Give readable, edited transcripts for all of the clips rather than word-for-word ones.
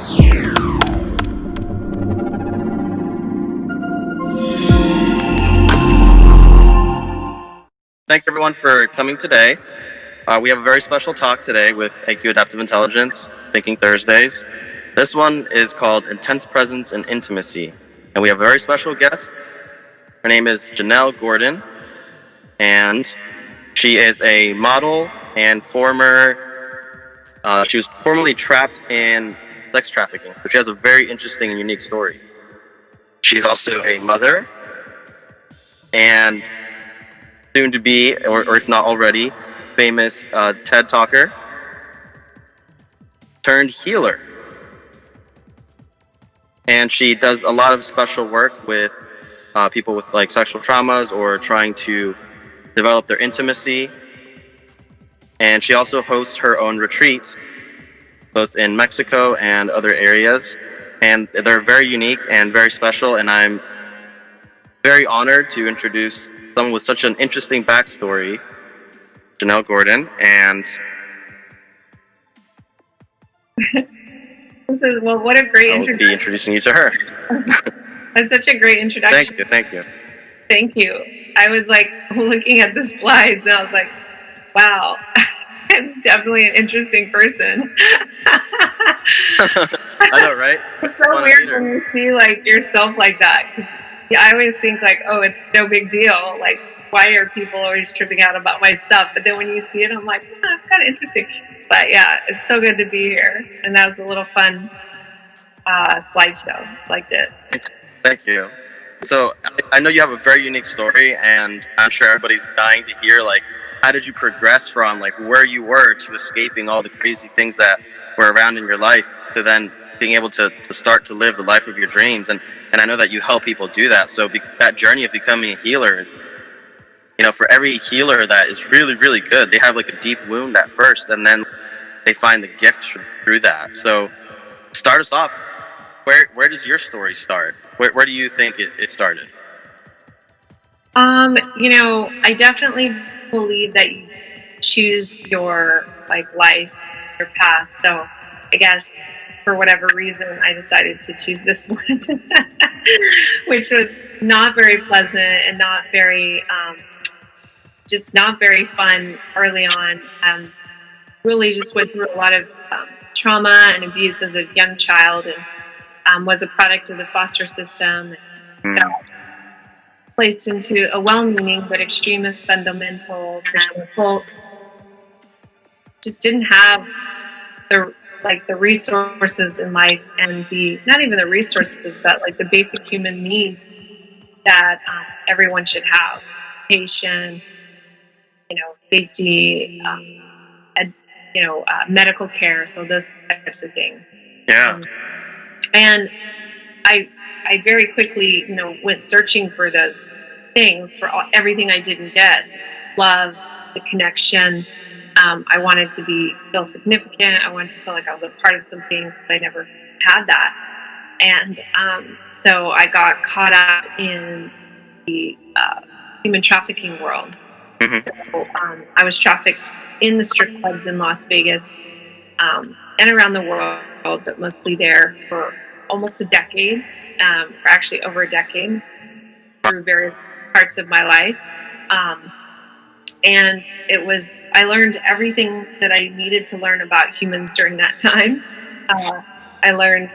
Thank you everyone for coming today. We have a very special talk today with AQ Adaptive Intelligence, Thinking Thursdays. This one is called Intense Presence and Intimacy. And we have a very special guest. Her name is Janelle Gordon. And she is a model and she was formerly trapped in sex trafficking. So she has a very interesting and unique story. She's also a mother and soon to be, or if not already, famous TED talker turned healer. And she does a lot of special work with people with like sexual traumas or trying to develop their intimacy. And she also hosts her own retreats, both in Mexico and other areas. And they're very unique and very special. And I'm very honored to introduce someone with such an interesting backstory, Janelle Gordon. And well, what a great introduction. I'll be introducing you to her. That's such a great introduction. Thank you. Thank you. I was like looking at the slides and I was like, wow, it's definitely an interesting person. I know, right? It's so weird when you see like yourself like that. 'Cause I always think like, oh, it's no big deal. Like, why are people always tripping out about my stuff? But then when you see it, I'm like, it's kind of interesting. But yeah, it's so good to be here. And that was a little fun slideshow. Liked it. Thank you. So I know you have a very unique story, and I'm sure everybody's dying to hear, like, how did you progress from like where you were to escaping all the crazy things that were around in your life to then being able to start to live the life of your dreams? And I know that you help people do that. So that journey of becoming a healer, you know, for every healer that is really, really good, they have like a deep wound at first, and then they find the gift through that. So start us off. Where does your story start? Where do you think it started? You know, I definitely believe that you choose your like life, your path. So I guess for whatever reason, I decided to choose this one, which was not very pleasant and not very, just not very fun early on. Really just went through a lot of trauma and abuse as a young child, and was a product of the foster system. Got placed into a well-meaning but extremist fundamental Christian cult. Just didn't have the resources in life, and not even the resources, but like the basic human needs that everyone should have: patience, safety, medical care. So those types of things. Yeah. And I very quickly, went searching for those things, for everything I didn't get: love, the connection. I wanted to feel significant. I wanted to feel like I was a part of something, but I never had that. And so I got caught up in the human trafficking world. Mm-hmm. So I was trafficked in the strip clubs in Las Vegas and around the world, but mostly there for almost a decade, or actually over a decade, through various parts of my life. And I learned everything that I needed to learn about humans during that time. I learned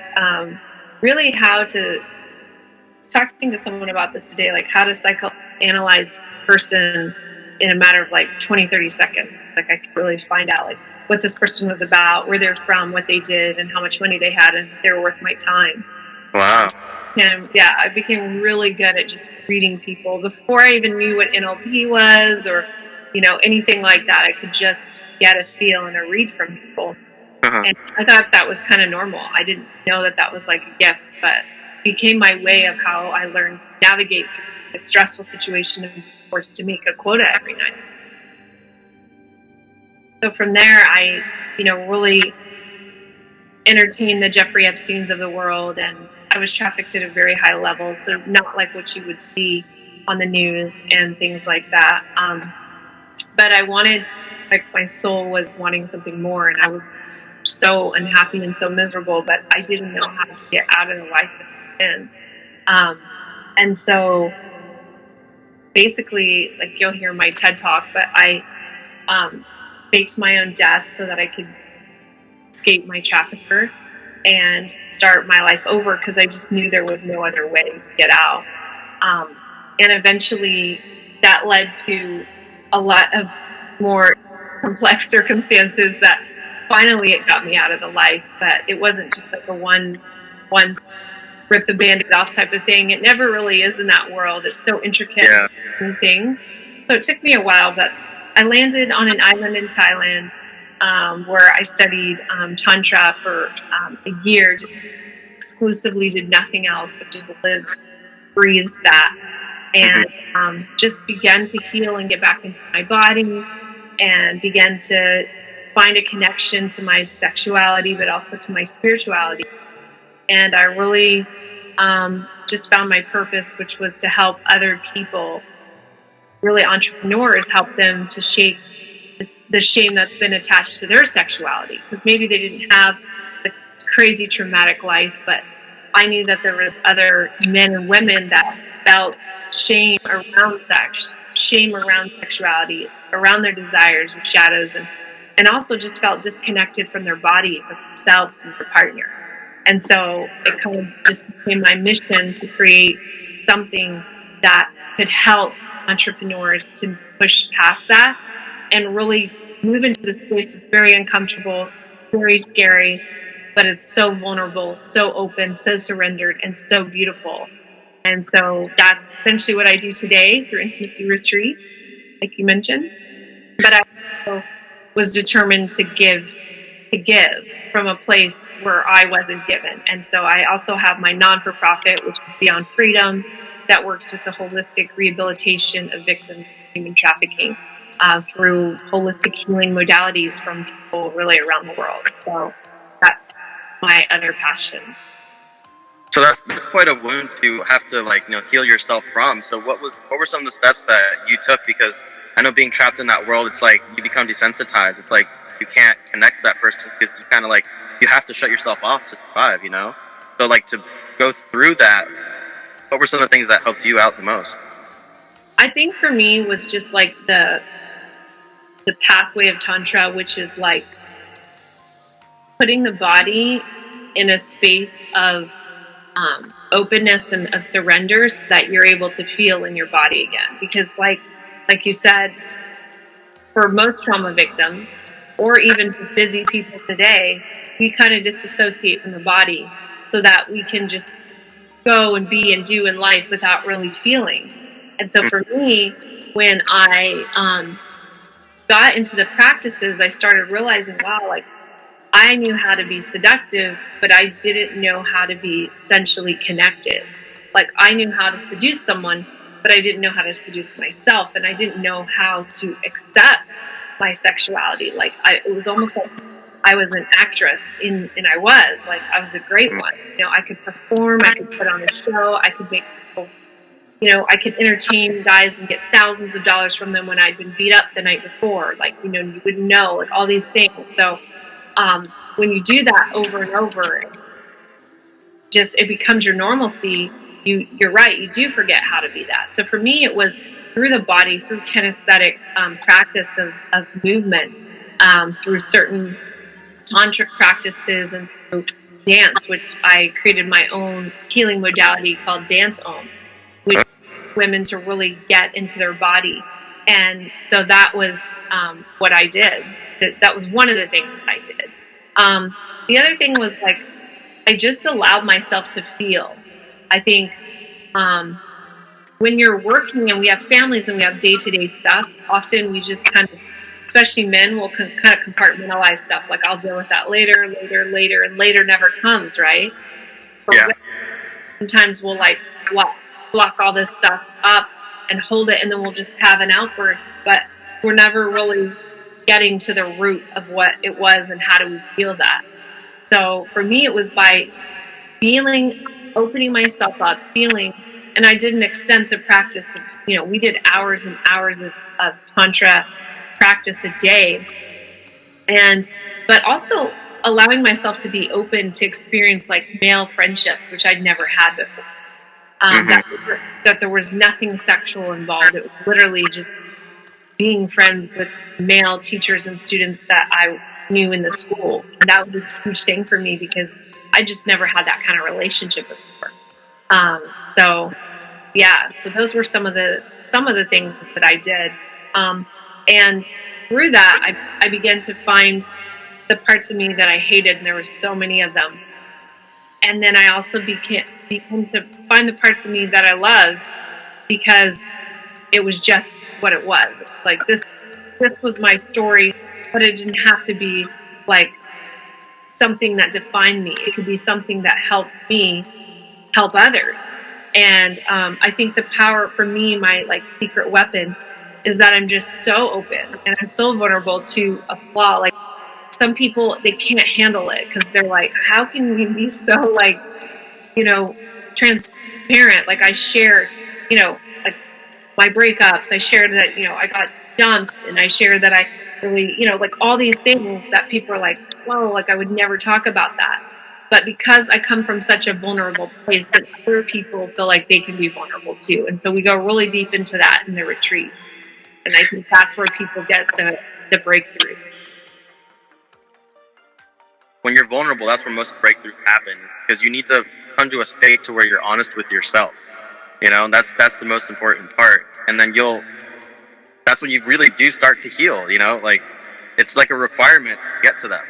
really how to, I was talking to someone about this today, like how to psychoanalyze a person in a matter of like 20, 30 seconds. Like I could really find out like what this person was about, where they're from, what they did, and how much money they had, and if they were worth my time. Wow. And yeah, I became really good at just reading people before I even knew what NLP was or, anything like that. I could just get a feel and a read from people. Uh-huh. And I thought that was kind of normal. I didn't know that was like a gift, but it became my way of how I learned to navigate through a stressful situation and forced to make a quota every night. So from there, I, really entertained the Jeffrey Epsteins of the world, and I was trafficked at a very high level, so not like what you would see on the news and things like that. But I wanted, like, my soul was wanting something more, and I was so unhappy and so miserable, but I didn't know how to get out of the life that I was in. And so basically, like, you'll hear my TED talk, but I faked my own death so that I could escape my trafficker and start my life over, because I just knew there was no other way to get out. And eventually that led to a lot of more complex circumstances that finally it got me out of the life. But it wasn't just like a one rip the band-aid off type of thing. It never really is in that world. It's so intricate and things. So it took me a while, but I landed on an island in Thailand where I studied Tantra for a year, just exclusively did nothing else but just lived, breathed that, and just began to heal and get back into my body, and began to find a connection to my sexuality, but also to my spirituality. And I really just found my purpose, which was to help other people, really entrepreneurs, help them to shake the shame that's been attached to their sexuality. Because maybe they didn't have a crazy traumatic life, but I knew that there was other men and women that felt shame around sex, shame around sexuality, around their desires and shadows, and also just felt disconnected from their body, from themselves, from their partner. And so it kind of just became my mission to create something that could help entrepreneurs to push past that and really move into this space that's very uncomfortable, very scary, but it's so vulnerable, so open, so surrendered, and so beautiful. And so that's essentially what I do today through Intimacy Retreat, like you mentioned. But I also was determined to give from a place where I wasn't given. And so I also have my non-for-profit, which is Beyond Freedom, that works with the holistic rehabilitation of victims of human trafficking through holistic healing modalities from people really around the world. So that's my other passion. So that's quite a wound to have to heal yourself from. So what were some of the steps that you took? Because I know being trapped in that world, it's like you become desensitized. It's like you can't connect with that person because you kind of you have to shut yourself off to survive, So to go through that, what were some of the things that helped you out the most? I think for me was just the pathway of Tantra, which is putting the body in a space of openness and of surrender, so that you're able to feel in your body again. Because like you said, for most trauma victims, or even for busy people today, we kind of disassociate from the body so that we can just go and be and do in life without really feeling. And so for me, when I got into the practices, I started realizing, wow, I knew how to be seductive, but I didn't know how to be sensually connected. I knew how to seduce someone, but I didn't know how to seduce myself, and I didn't know how to accept my sexuality. It was almost like I was an actress, and I was a great one. I could perform, I could put on a show, I could make people, I could entertain guys and get thousands of dollars from them when I'd been beat up the night before. You wouldn't know, all these things. So when you do that over and over, it becomes your normalcy. You're right, you do forget how to be that. So for me, it was through the body, through kinesthetic practice of movement, through certain tantric practices, and through dance, which I created my own healing modality called Dance Om, which women to really get into their body. And so that was what I did. That was one of the things that I did. The other thing was I just allowed myself to feel. I think when you're working and we have families and we have day-to-day stuff, often we just kind of, especially men, will kind of compartmentalize stuff. I'll deal with that later, and later never comes, right? Yeah. Sometimes we'll block all this stuff up and hold it, and then we'll just have an outburst, but we're never really getting to the root of what it was and how do we feel that. So for me, it was by feeling, opening myself up, feeling, and I did an extensive practice of, we did hours and hours of Tantra practice a day. But also allowing myself to be open to experience like male friendships, which I'd never had before. That there was nothing sexual involved. It was literally just being friends with male teachers and students that I knew in the school. And that was a huge thing for me because I just never had that kind of relationship before. So those were some of the things that I did. And through that, I began to find the parts of me that I hated, and there were so many of them. And then I also began to find the parts of me that I loved because it was just what it was. Like this was my story, but it didn't have to be like something that defined me. It could be something that helped me help others. And I think the power for me, my like secret weapon, is that I'm just so open and I'm so vulnerable to a flaw. Like some people, they can't handle it because they're like, how can you be so like, transparent? Like I shared, like my breakups. I shared that, I got dumped, and I shared that I really, like all these things that people are like, whoa, like I would never talk about that. But because I come from such a vulnerable place, that other people feel like they can be vulnerable too. And so we go really deep into that in the retreat. And I think that's where people get the breakthrough. When you're vulnerable, that's where most breakthroughs happen, because you need to come to a state to where you're honest with yourself. That's the most important part. And then that's when you really do start to heal, like it's like a requirement to get to that.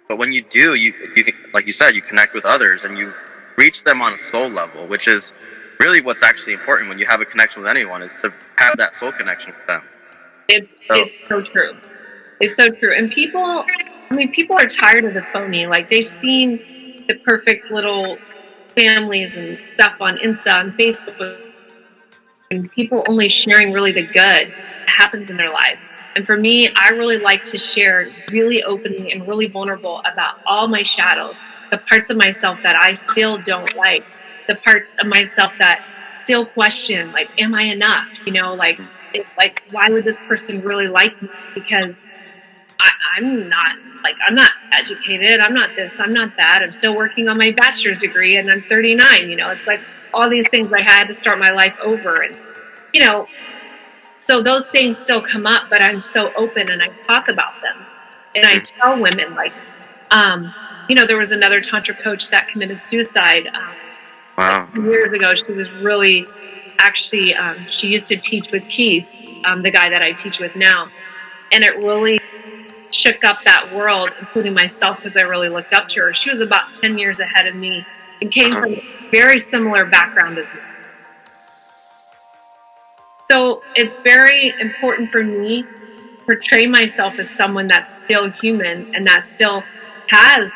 But when you do, you can, like you said, you connect with others and you reach them on a soul level, which is really what's actually important when you have a connection with anyone, is to have that soul connection with them. It's so true. It's so true. And people are tired of the phony. Like they've seen the perfect little families and stuff on Insta and Facebook, and people only sharing really the good that happens in their life. And for me, I really like to share really openly and really vulnerable about all my shadows, the parts of myself that I still don't like, the parts of myself that still question, like, am I enough? Like, why would this person really like me? Because I'm not educated. I'm not this, I'm not that. I'm still working on my bachelor's degree and I'm 39, it's like all these things I had to start my life over. And, so those things still come up, but I'm so open and I talk about them. And I tell women, like, there was another Tantra coach that committed suicide Wow. years ago. She was really, actually, she used to teach with Keith, the guy that I teach with now. And it really shook up that world, including myself, because I really looked up to her. She was about 10 years ahead of me and came from a very similar background as me. So it's very important for me to portray myself as someone that's still human and that still has,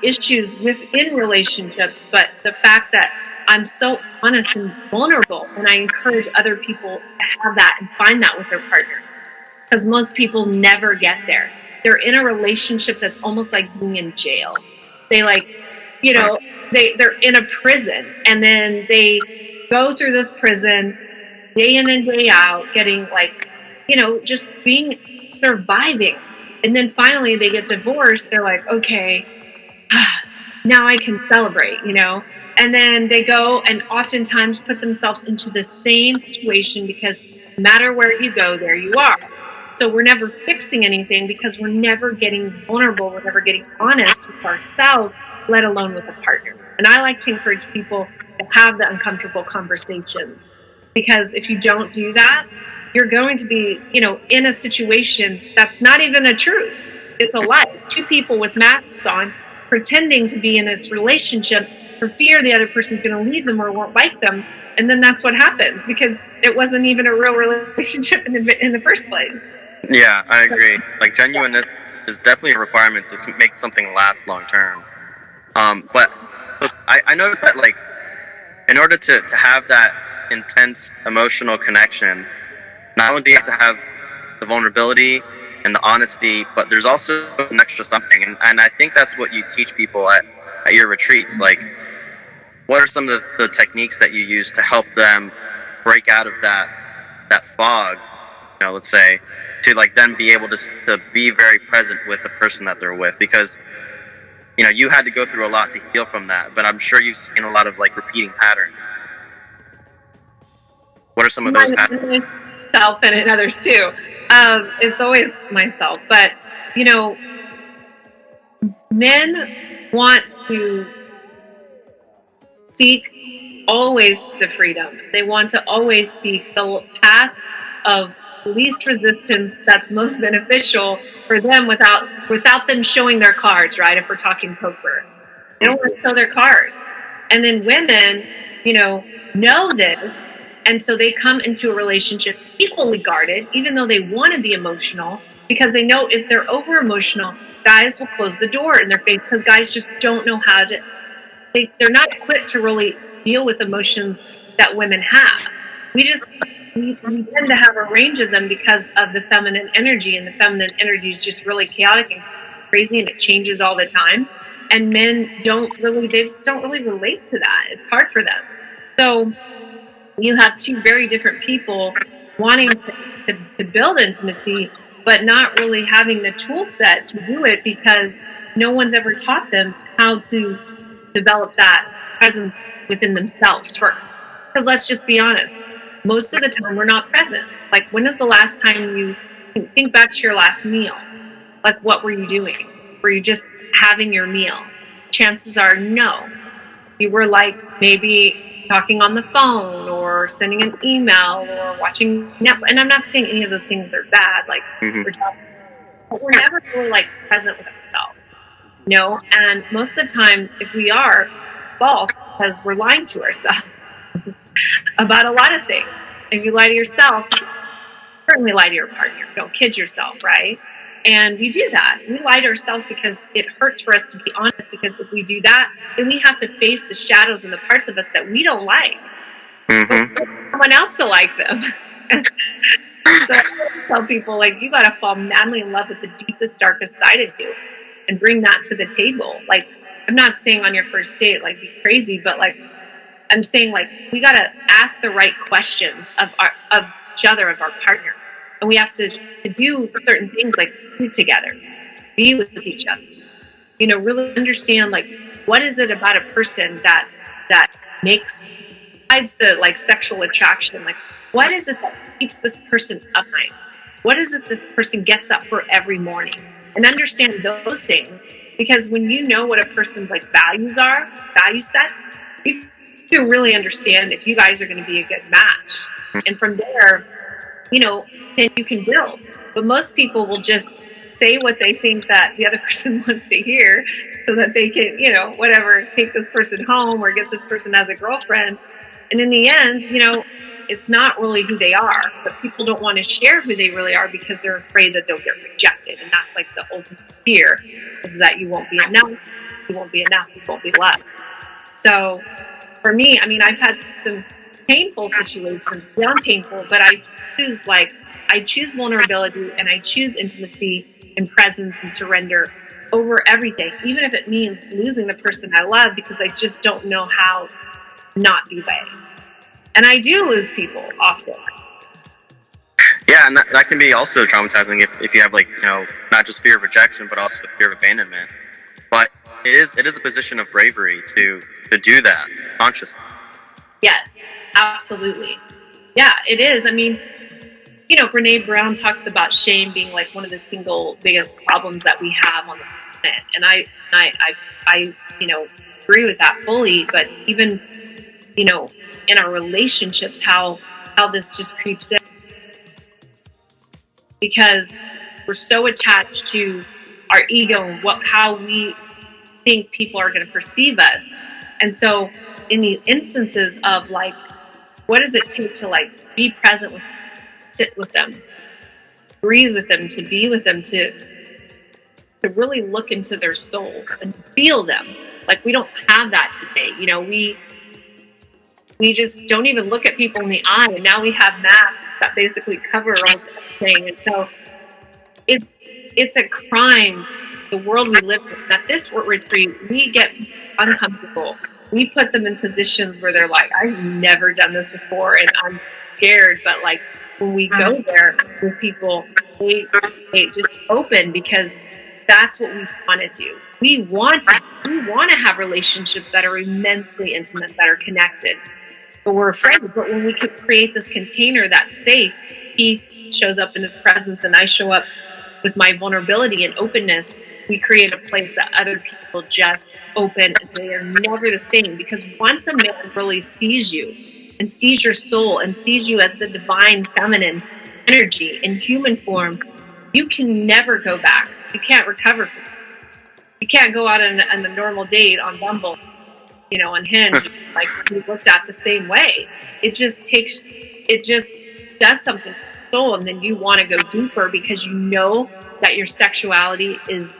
issues within relationships. But the fact that I'm so honest and vulnerable, and I encourage other people to have that and find that with their partner. Because most people never get there. They're in a relationship that's almost like being in jail. They they're in a prison, and then they go through this prison day in and day out, getting just surviving. And then finally they get divorced. They're like, okay, now I can celebrate, And then they go and oftentimes put themselves into the same situation, because no matter where you go, there you are. So we're never fixing anything because we're never getting vulnerable. We're never getting honest with ourselves, let alone with a partner. And I like to encourage people to have the uncomfortable conversations, because if you don't do that, you're going to be, in a situation that's not even a truth. It's a lie. Two people with masks on pretending to be in this relationship for fear the other person's going to leave them or won't like them. And then that's what happens, because it wasn't even a real relationship in the first place. Yeah, I agree. Like, genuineness is definitely a requirement to make something last long term. But I noticed that, like, in order to have that intense emotional connection, not only do you have to have the vulnerability and the honesty, but there's also an extra something. And I think that's what you teach people at your retreats. Like, what are some of the techniques that you use to help them break out of that fog, let's say, to like then be able to be very present with the person that they're with, because you know you had to go through a lot to heal from that, but I'm sure you've seen a lot of like repeating patterns. What are some of those patterns? Myself and others too. It's always myself, but you know, men want to seek always the freedom. They want to always seek the path of least resistance that's most beneficial for them without them showing their cards, right? If we're talking poker, they don't want to show their cards. And then women, you know this, and so they come into a relationship equally guarded, even though they want to be emotional, because they know if they're over emotional, guys will close the door in their face, because guys just don't know how to. They're not equipped to really deal with emotions that women have. We tend to have a range of them because of the feminine energy, and the feminine energy is just really chaotic and crazy, and it changes all the time. And men they just don't really relate to that. It's hard for them. So you have two very different people wanting to build intimacy, but not really having the tool set to do it, because no one's ever taught them how to develop that presence within themselves first. Because let's just be honest, most of the time we're not present. Like, when is the last time you think back to your last meal? Like, what were you doing? Were you just having your meal? Chances are no. You were like maybe talking on the phone or sending an email or watching Netflix. And I'm not saying any of those things are bad, like but we're never really like present with ourselves. No, and most of the time, if we are, false, because we're lying to ourselves about a lot of things. If you lie to yourself, certainly lie to your partner. Don't kid yourself, right? And we do that. We lie to ourselves because it hurts for us to be honest, because if we do that, then we have to face the shadows and the parts of us that we don't like. Someone else to like them. So I tell people, like, you got to fall madly in love with the deepest, darkest side of you and bring that to the table. Like, I'm not saying on your first date, like, be crazy, but like, I'm saying, like, we got to ask the right questions of each other, of our partner. And we have to do certain things, like be together, be with each other, you know, really understand, like, what is it about a person that makes, besides the like sexual attraction, like, what is it that keeps this person up at night? What is it this person gets up for every morning? And understand those things, because when you know what a person's like value sets, you can really understand if you guys are going to be a good match. And from there, you know, then you can build. But most people will just say what they think that the other person wants to hear, so that they can, you know, whatever, take this person home or get this person as a girlfriend. And in the end, you know, it's not really who they are, but people don't want to share who they really are because they're afraid that they'll get rejected. And that's like the ultimate fear, is that you won't be enough, you won't be loved. So for me, I mean, I've had some painful situations, beyond painful, but I choose vulnerability, and I choose intimacy and presence and surrender over everything, even if it means losing the person I love, because I just don't know how to not be they. And I do lose people often. Yeah, and that can be also traumatizing if you have, like, you know, not just fear of rejection, but also fear of abandonment. But it is a position of bravery to do that consciously. Yes, absolutely. Yeah, it is. I mean, you know, Brene Brown talks about shame being like one of the single biggest problems that we have on the planet, and I you know, agree with that fully. But even, you know, in our relationships, how this just creeps in, because we're so attached to our ego and how we think people are going to perceive us. And so in these instances of like, what does it take to like be present with, sit with them, breathe with them, to be with them, to really look into their soul and feel them. Like, we don't have that today. You know, we just don't even look at people in the eye, and now we have masks that basically cover almost everything. And so it's a crime, the world we live in. At this retreat, we get uncomfortable we put them in positions where they're like, I've never done this before and I'm scared. But like when we go there with people, they just open because that's what we want to do. We want to have relationships that are immensely intimate, that are connected, but we're afraid. But when we can create this container that's safe, he shows up in his presence and I show up with my vulnerability and openness, we create a place that other people just open and they are never the same. Because once a man really sees you and sees your soul and sees you as the divine feminine energy in human form, you can never go back. You can't recover from it. You can't go out on a normal date on Bumble, on Hinge, like you looked at the same way. It just does something to your soul, and then you want to go deeper because you know that your sexuality is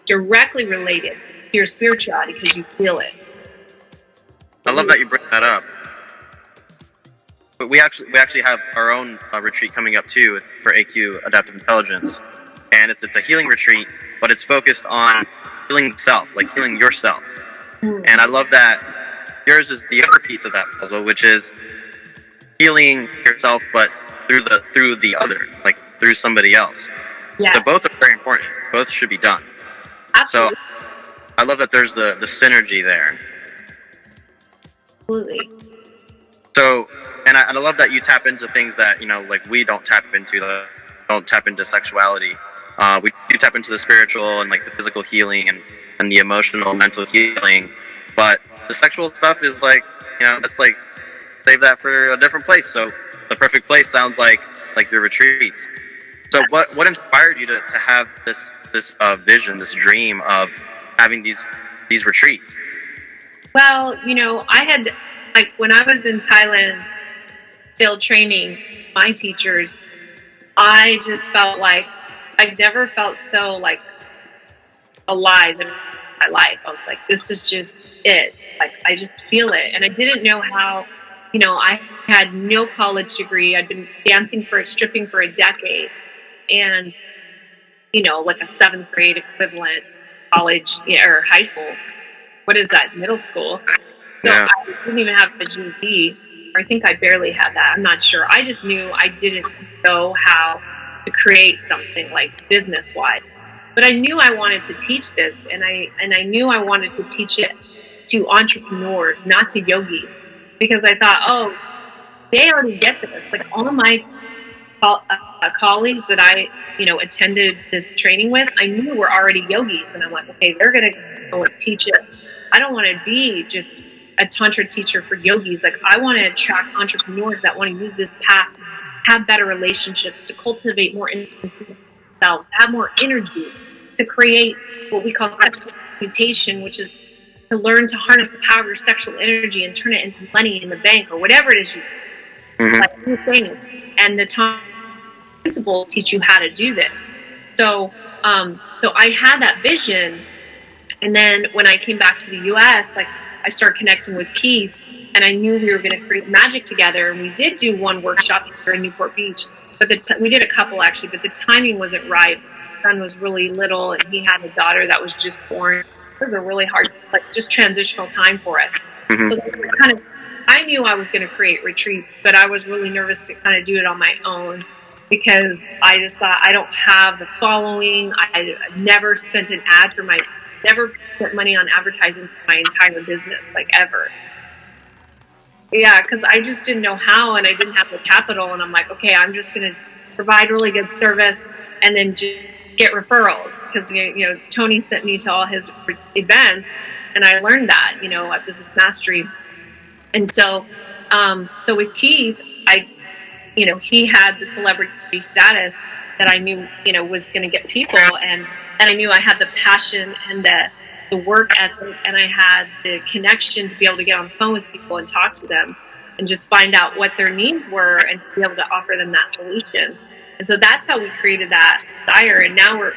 directly related to your spirituality because you feel it. I love that you bring that up. But we actually have our own retreat coming up too for AQ Adaptive Intelligence, and it's a healing retreat, but it's focused on healing self, like healing yourself. And I love that yours is the other piece of that puzzle, which is healing yourself, but through the other, like through somebody else. Yeah. So both are very important. Both should be done. Absolutely. So I love that there's the synergy there. Absolutely. So, and I love that you tap into things that, like we don't tap into sexuality. We do tap into the spiritual and like the physical healing and the emotional, mental healing. But the sexual stuff is like, that's like, save that for a different place. So the perfect place sounds like your retreats. So what inspired you to have this vision, this dream of having these retreats? Well, I had, like, when I was in Thailand still training my teachers, I just felt like I've never felt so like alive in my life. I was like, this is just it. Like, I just feel it. And I didn't know how, I had no college degree. I'd been stripping for a decade. And, like a 7th grade equivalent college or high school. What is that? Middle school. So Yeah. I didn't even have the GED. Or I think I barely had that. I'm not sure. I just knew I didn't know how to create something like business-wise. But I knew I wanted to teach this, and I knew I wanted to teach it to entrepreneurs, not to yogis, because I thought, oh, they already get this. Like all of my colleagues that I, attended this training with, I knew were already yogis, and I'm like, okay, they're gonna go and teach it. I don't want to be just a tantra teacher for yogis. Like, I want to attract entrepreneurs that want to use this path to have better relationships, to cultivate more intimacy with themselves, to have more energy, to create what we call sexual transmutation, which is to learn to harness the power of your sexual energy and turn it into money in the bank or whatever it is like new things. And the principles teach you how to do this. So I had that vision. And then when I came back to the US, like, I started connecting with Keith, and I knew we were going to create magic together. And we did do one workshop here in Newport Beach, but we did a couple actually, but the timing wasn't right. My son was really little, and he had a daughter that was just born. It was a really hard, like, just transitional time for us. So I knew I was going to create retreats, but I was really nervous to kind of do it on my own because I just thought, I don't have the following. I never spent an ad for never put money on advertising for my entire business, like, ever. Yeah, because I just didn't know how, and I didn't have the capital, and I'm like, okay, I'm just going to provide really good service and then just get referrals, because, Tony sent me to all his events, and I learned that, at Business Mastery. And so with Keith, he had the celebrity status that I knew, was going to get people, and I knew I had the passion and the work ethic, and I had the connection to be able to get on the phone with people and talk to them and just find out what their needs were and to be able to offer them that solution. And so that's how we created that desire. And now we're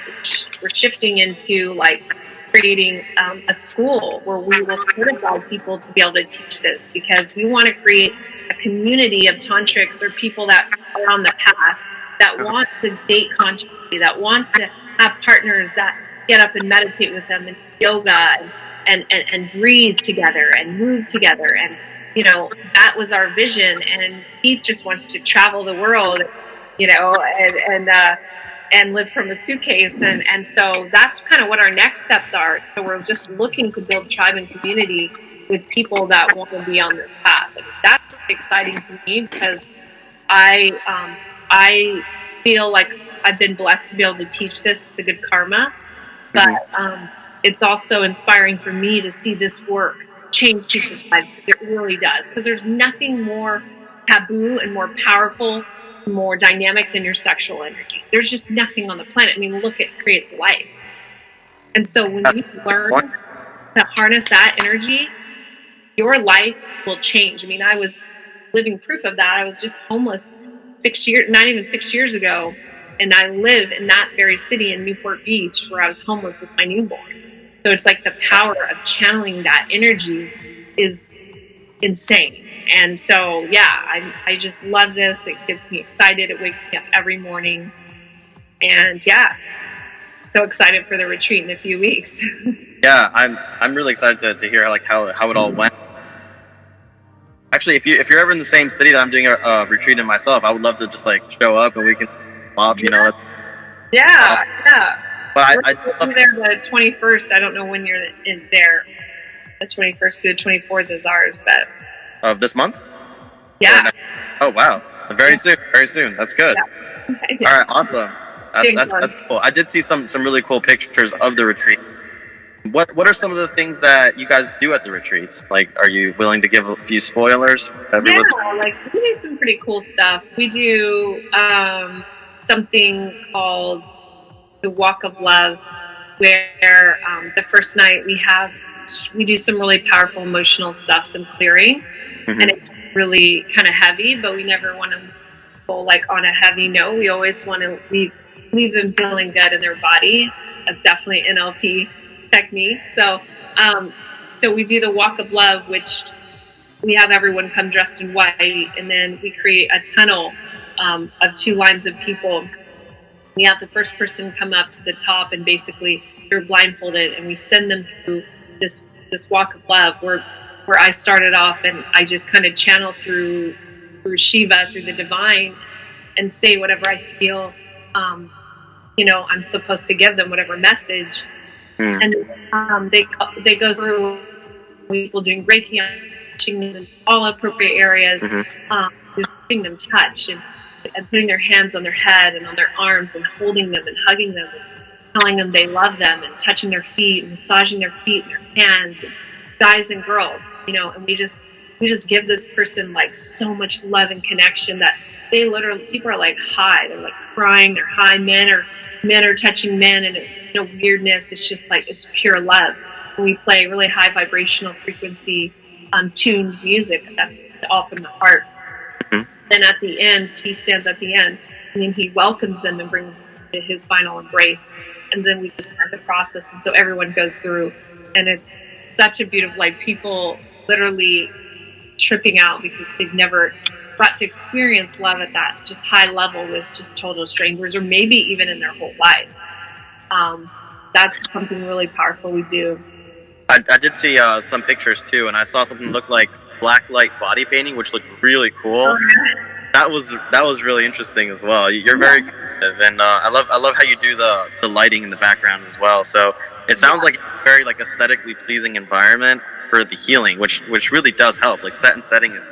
shifting into, like, creating a school where we will certify people to be able to teach this, because we want to create a community of tantrics or people that are on the path, that want to date consciously, that want to have partners that get up and meditate with them, and yoga, and breathe together and move together. And, that was our vision. And Keith just wants to travel the world, and live from a suitcase. And so that's kind of what our next steps are. So we're just looking to build tribe and community with people that want to be on this path. And that's exciting to me, because I feel like I've been blessed to be able to teach this. It's a good karma, but it's also inspiring for me to see this work change people's lives. It really does, because there's nothing more taboo and more powerful, more dynamic than your sexual energy. There's just nothing on the planet. I mean, look, it creates life. And so when you learn to harness that energy, your life will change. I mean, I was living proof of that. I was just homeless 6 years, not even 6 years ago. And I live in that very city in Newport Beach, where I was homeless with my newborn. So it's like the power of channeling that energy is insane. And so, yeah, I just love this. It gets me excited. It wakes me up every morning. And yeah, so excited for the retreat in a few weeks. Yeah, I'm really excited to hear how it all went. Actually, if you're ever in the same city that I'm doing a retreat in myself, I would love to just show up and we can swap. Yeah. But I'm there the 21st. I don't know when you're in there. The 21st to the 24th is ours, but of this month. Yeah. Oh wow! Very soon. That's good. Yeah. All right, awesome. That's cool. I did see some really cool pictures of the retreat. What are some of the things that you guys do at the retreats? Are you willing to give a few spoilers? Yeah, we do some pretty cool stuff. We do something called the Walk of Love, where the first night we do some really powerful emotional stuff, some clearing, and it's really kind of heavy, but we never want to go on a heavy note. We always want to leave them feeling good in their body. That's definitely NLP technique. So we do the Walk of Love, which we have everyone come dressed in white, and then we create a tunnel of 2 lines of people. We have the first person come up to the top, and basically they're blindfolded, and we send them through this Walk of Love, where I started off, and I just kind of channel through Shiva, through the divine, and say whatever I feel I'm supposed to give them, whatever message. And they go through people doing Reiki, touching them in all appropriate areas, just giving them touch and putting their hands on their head and on their arms and holding them and hugging them and telling them they love them and touching their feet and massaging their feet and their hands, and guys and girls, and we just give this person so much love and connection that they literally, people are high, they're crying, they're high. Men are touching men, and it's no weirdness. It's just it's pure love. We play really high vibrational frequency, tuned music that's all from the heart. Then at the end, he stands at the end, and then he welcomes them and brings them to his final embrace. And then we just start the process, and so everyone goes through, and it's such a beautiful, people literally tripping out because they've never got to experience love at that just high level with just total strangers, or maybe even in their whole life. That's something really powerful we do. I did see some pictures too, and I saw something that looked like black light body painting, which looked really cool. That was really interesting as well. You're very creative, and I love how you do the lighting in the background as well. So it sounds like a very aesthetically pleasing environment for the healing, which really does help. Set and setting is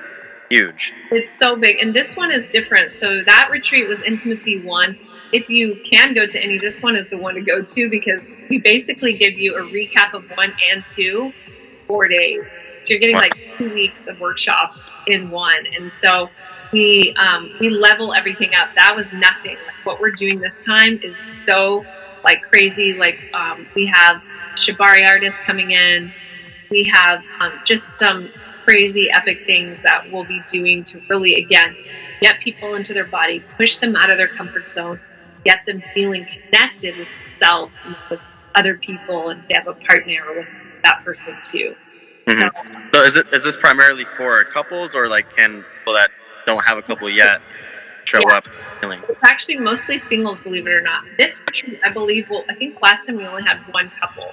huge. It's so big, and this one is different. So that retreat was Intimacy 1. If you can go to any, this one is the one to go to, because we basically give you a recap of 1 and 2, 4 days. So you're getting 2 weeks of workshops in one, and so we level everything up. That was nothing. What we're doing this time is so crazy. We have shibari artists coming in. We have just some crazy epic things that we'll be doing to really, again, get people into their body, push them out of their comfort zone, get them feeling connected with themselves and with other people, and if they have a partner, with that person too. So is this primarily for couples, or can people that don't have a couple yet show up healing? It's actually mostly singles, believe it or not. This retreat, I believe, I think last time we only had 1 couple.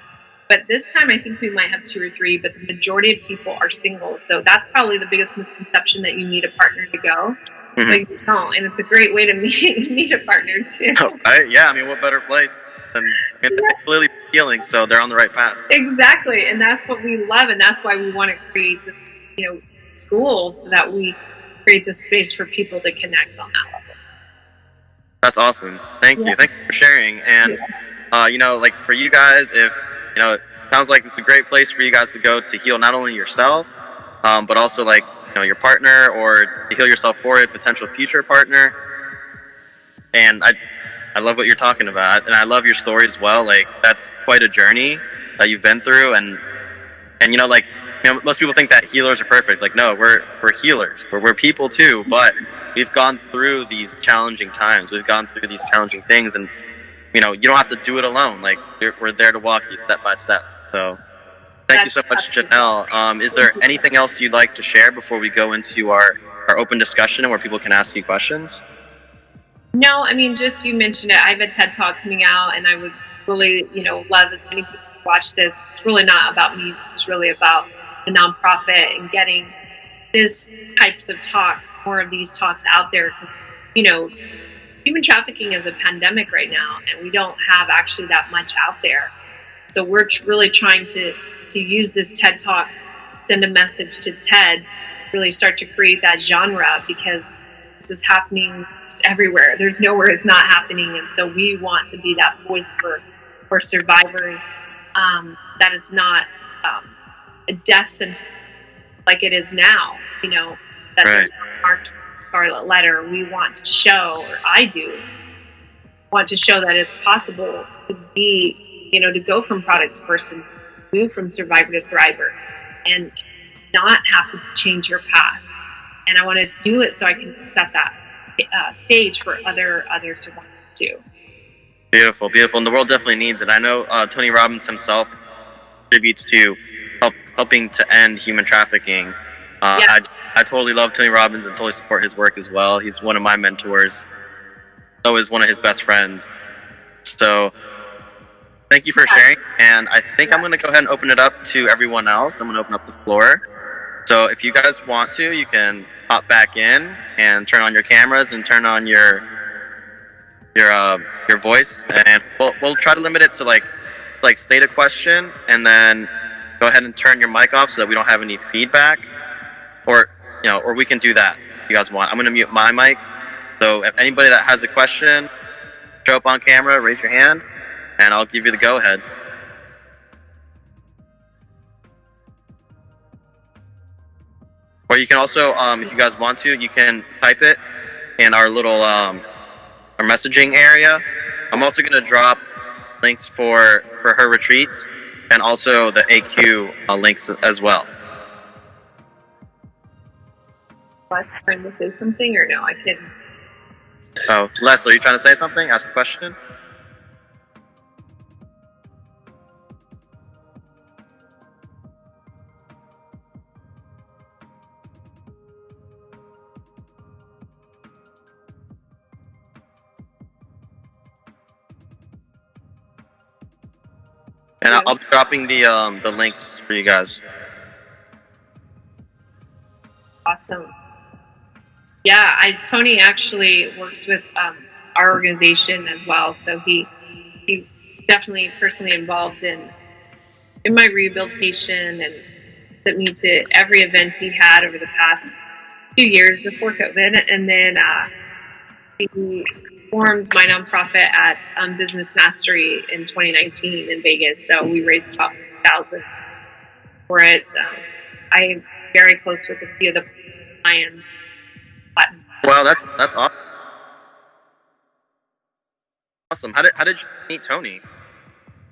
But this time I think we might have 2 or 3, but the majority of people are single. So that's probably the biggest misconception, that you need a partner to go. Mhm. But you don't, and it's a great way to meet a partner too. Yeah, I mean, what better place than, I mean, they're clearly healing, so they're on the right path. Exactly, and that's what we love, and that's why we want to create this, school, so that we create this space for people to connect on that level. That's awesome. Thank you for sharing. And like for you guys, if it sounds like it's a great place for you guys to go to heal not only yourself, but also like your partner, or to heal yourself for a potential future partner. And I love what you're talking about, and I love your story as well. Like, that's quite a journey that you've been through, and like most people think that healers are perfect. Like, no, we're healers. We're people too, but we've gone through these challenging times. We've gone through these challenging things, and you don't have to do it alone. Like, we're there to walk you step by step. So thank you so much, Janelle. Is there anything else you'd like to share before we go into our open discussion where people can ask you questions? No, I mean, just, you mentioned it. I have a TED Talk coming out, and I would really, love as many people to watch this. It's really not about me. This is really about the nonprofit and getting this types of talks, more of these talks out there. Human trafficking is a pandemic right now, and we don't have actually that much out there. So we're really trying to use this TED Talk, send a message to TED, really start to create that genre, because this is happening everywhere. There's nowhere it's not happening, and so we want to be that voice for survivors. That is not a death sentence like it is now. That Right. marked scarlet letter. We want to show, or I do, want to show that it's possible to be, to go from product to person, move from survivor to thriver, and not have to change your past. And I want to do it so I can set that stage for other survivors too. Beautiful, beautiful. And the world definitely needs it. I know Tony Robbins himself contributes to helping to end human trafficking. I totally love Tony Robbins and totally support his work as well. He's one of my mentors. So is one of his best friends. So thank you for sharing. And I think I'm going to go ahead and open it up to everyone else. I'm going to open up the floor. So if you guys want to, you can pop back in and turn on your cameras and turn on your voice, and we'll try to limit it to like state a question, and then go ahead and turn your mic off so that we don't have any feedback, or we can do that if you guys want. I'm going to mute my mic, so if anybody that has a question, show up on camera, raise your hand, and I'll give you the go ahead. Or you can also, if you guys want to, you can type it in our little our messaging area. I'm also going to drop links for her retreats, and also the AQ links as well. Les trying to say something, or no? I couldn't. Oh, Les, are you trying to say something? Ask a question? And I'll be dropping the links for you guys. Awesome. Yeah, Tony actually works with our organization as well, so he definitely personally involved in my rehabilitation, and took me to every event he had over the past few years before COVID, and then he formed my nonprofit at Business Mastery in 2019 in Vegas. So we raised about $1,000 for it. I'm very close with a few of the clients. Wow, that's awesome. Awesome. How did you meet Tony?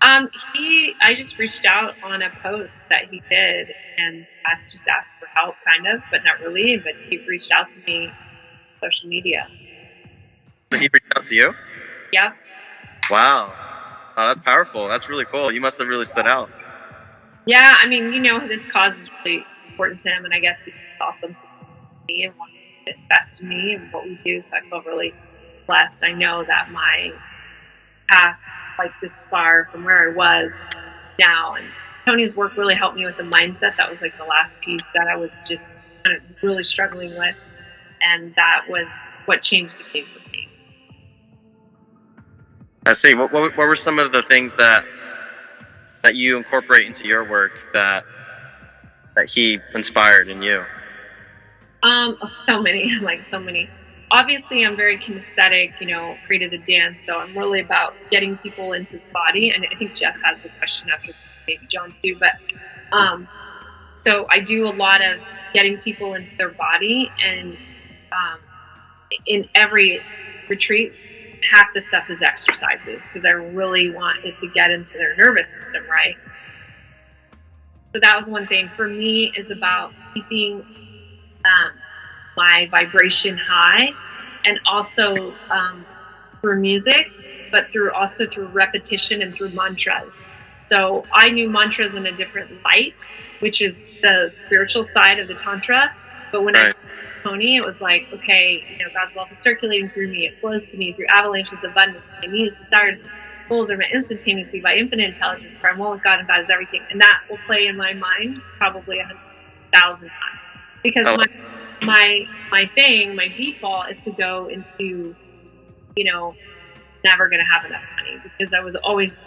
I just reached out on a post that he did and asked for help, kind of, but not really. But he reached out to me on social media. So he reached out to you? Yeah. Wow. Oh, that's powerful. That's really cool. You must have really stood out. Yeah, I mean, this cause is really important to him, and I guess he saw something in me and wanted to invest in me and what we do, so I feel really blessed. I know that my path, like this far from where I was, now. And Tony's work really helped me with the mindset. That was like the last piece that I was just kind of really struggling with. And that was what changed the game for me. I see. What were some of the things that you incorporate into your work that he inspired in you? So many, like so many. Obviously, I'm very kinesthetic, created the dance. So I'm really about getting people into the body. And I think Jeff has a question after maybe John too. But so I do a lot of getting people into their body. And in every retreat, half the stuff is exercises because I really want it to get into their nervous system, right? So that was one thing for me, is about keeping my vibration high, and also through music, but also through repetition and through mantras. So I knew mantras in a different light, which is the spiritual side of the Tantra. But when I Tony, it was like, okay, God's wealth is circulating through me. It flows to me through avalanches of abundance. My needs, desires, goals are met instantaneously by infinite intelligence, for I'm one with God and God is everything. And that will play in my mind probably 100,000 times. Because my default is to go into, never going to have enough money, because I was always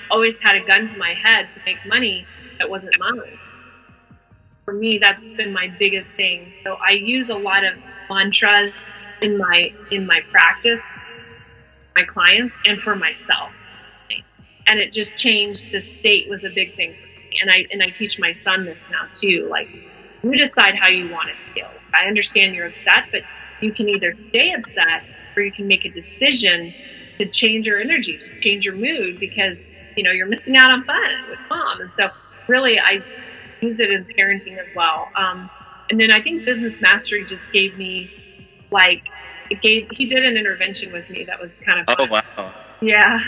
always had a gun to my head to make money that wasn't mine. For me, that's been my biggest thing. So I use a lot of mantras in my practice, my clients, and for myself. And it just changed. The state was a big thing for me. And I teach my son this now too. Like, you decide how you want to feel. I understand you're upset, but you can either stay upset or you can make a decision to change your energy, to change your mood, because you're missing out on fun with mom. And so really I use it in parenting as well. And then I think Business Mastery just gave me, he did an intervention with me that was kind of fun. Oh, wow. Yeah.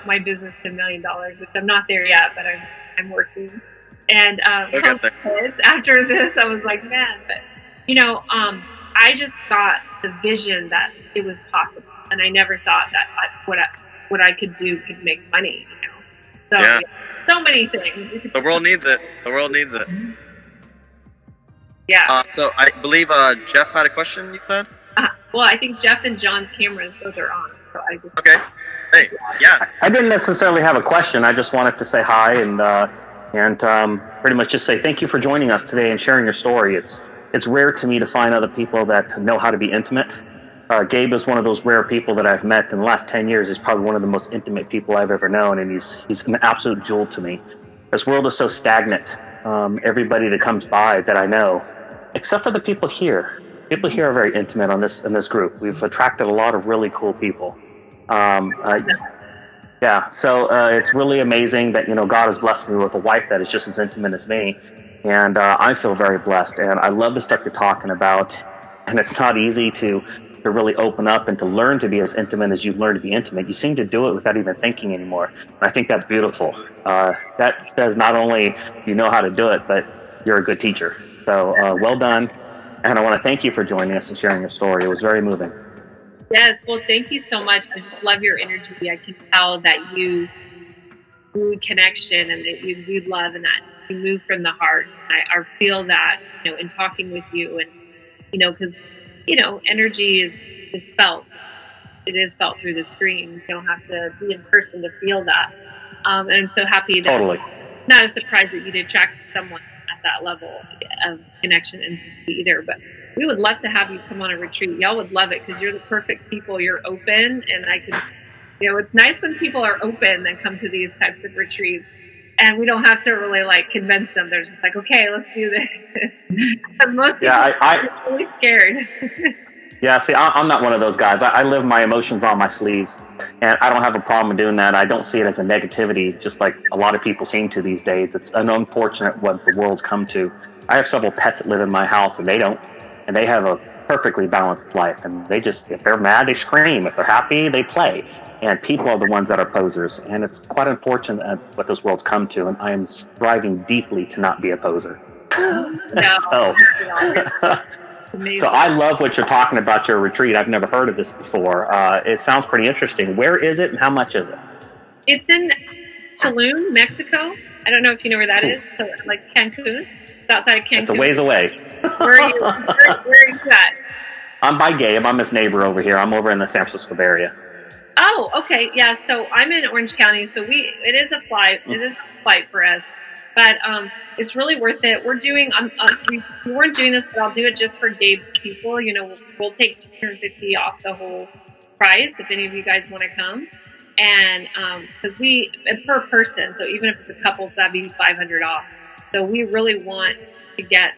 My business to $1 million, which I'm not there yet, but I'm working. And kids, after this, I was like, man, but I just got the vision that it was possible, and I never thought that what I could do could make money. So yeah. So many things. The world needs it. The world needs it. Yeah. So I believe Jeff had a question. You said. Well, I think Jeff and John's cameras both are on. So I just. Okay. Hey. Yeah. I didn't necessarily have a question. I just wanted to say hi and pretty much just say thank you for joining us today and sharing your story. It's rare to me to find other people that know how to be intimate. Gabe is one of those rare people that I've met in the last 10 years. He's probably one of the most intimate people I've ever known, and he's an absolute jewel to me. This world is so stagnant. Everybody that comes by that I know, except for the people here are very intimate in this group. We've attracted a lot of really cool people. Yeah, so it's really amazing that God has blessed me with a wife that is just as intimate as me, and I feel very blessed. And I love the stuff you're talking about, and it's not easy to really open up and to learn to be as intimate as you've learned to be intimate. You seem to do it without even thinking anymore. And I think that's beautiful. That says not only you know how to do it, but you're a good teacher. So well done. And I want to thank you for joining us and sharing your story. It was very moving. Yes, well, thank you so much. I just love your energy. I can tell that you exude connection and that you exude love and that you move from the heart. And I feel that, in talking with you, and, because, energy is felt. It is felt through the screen. You don't have to be in person to feel that. And I'm so happy that Totally. Not a surprise that you'd attract someone at that level of connection and intimacy either, but we would love to have you come on a retreat. Y'all would love it because you're the perfect people. You're open, and I can, it's nice when people are open and come to these types of retreats, and we don't have to really convince them. They're just like, okay, let's do this. Because most people are really scared. Yeah, see, I'm not one of those guys. I live my emotions on my sleeves, and I don't have a problem doing that. I don't see it as a negativity, just like a lot of people seem to these days. It's an unfortunate what the world's come to. I have several pets that live in my house, and they don't. And they have a perfectly balanced life. And they just, if they're mad, they scream. If they're happy, they play. And people are the ones that are posers. And it's quite unfortunate what this world's come to. And I am striving deeply to not be a poser. No. So I love what you're talking about, your retreat. I've never heard of this before. It sounds pretty interesting. Where is it and how much is it? It's in Tulum, Mexico. I don't know if you know where that is. Like Cancun. It's outside of Cancun. It's a ways away. Where are you at? I'm by Gabe. I'm his neighbor over here. I'm over in the San Francisco Bay Area. Oh, okay. Yeah, so I'm in Orange County, so it is a flight for us. But it's really worth it. We're doing we weren't doing this, but I'll do it just for Gabe's people. You know, we'll take $250 off the whole price if any of you guys want to come. And because per person, so even if it's a couple, so that'd be $500 off. So we really want to get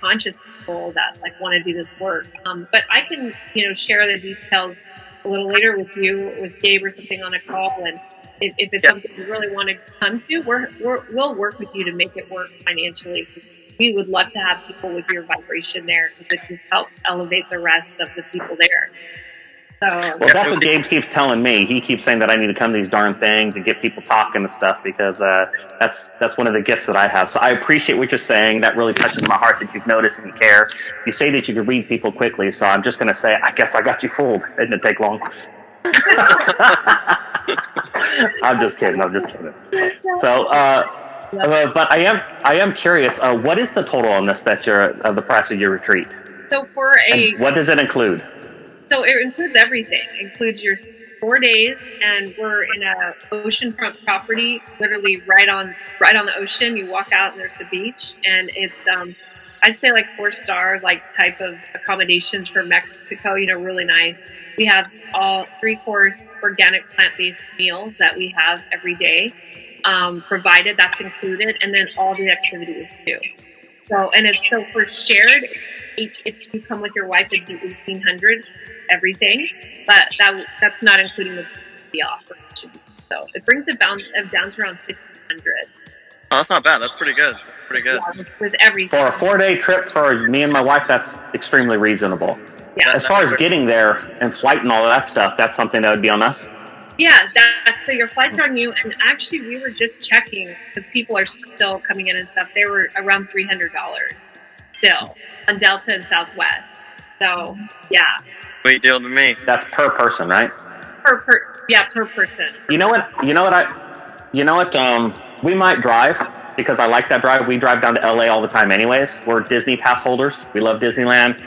conscious people that like want to do this work. But I can, share the details a little later with Gabe or something on a call. And if it's something you really want to come to, we'll work with you to make it work financially. We would love to have people with your vibration there because it can help elevate the rest of the people there. Well, that's what Gabe keeps telling me. He keeps saying that I need to come to these darn things and get people talking and stuff because that's one of the gifts that I have. So I appreciate what you're saying. That really touches my heart that you've noticed and you care. You say that you can read people quickly, so I'm just going to say, I guess I got you fooled. It didn't take long. I'm just kidding. So, but I am curious. What is the total on this of the price of your retreat? So and what does it include? So it includes everything. It includes your 4 days, and we're in a oceanfront property, literally right on the ocean. You walk out and there's the beach, and it's I'd say like 4-star type of accommodations for Mexico. Really nice. We have all 3-course organic plant-based meals that we have every day, provided. That's included, and then all the activities too. So for shared. If you come with your wife, it'd be $1,800 everything, but that's not including the offer. So it brings it down to around $1,500. Oh, that's not bad. That's pretty good. Yeah, with everything. For a 4-day trip for me and my wife, that's extremely reasonable. Yeah. As far as getting there and flight and all of that stuff, that's something that would be on us. Yeah, so your flight's on you. And actually, we were just checking because people are still coming in and stuff. They were around $300 still on Delta and Southwest. So yeah. Sweet deal to me. That's per person, right? Per person. You know what? We might drive because I like that drive. We drive down to LA all the time anyways. We're Disney pass holders. We love Disneyland.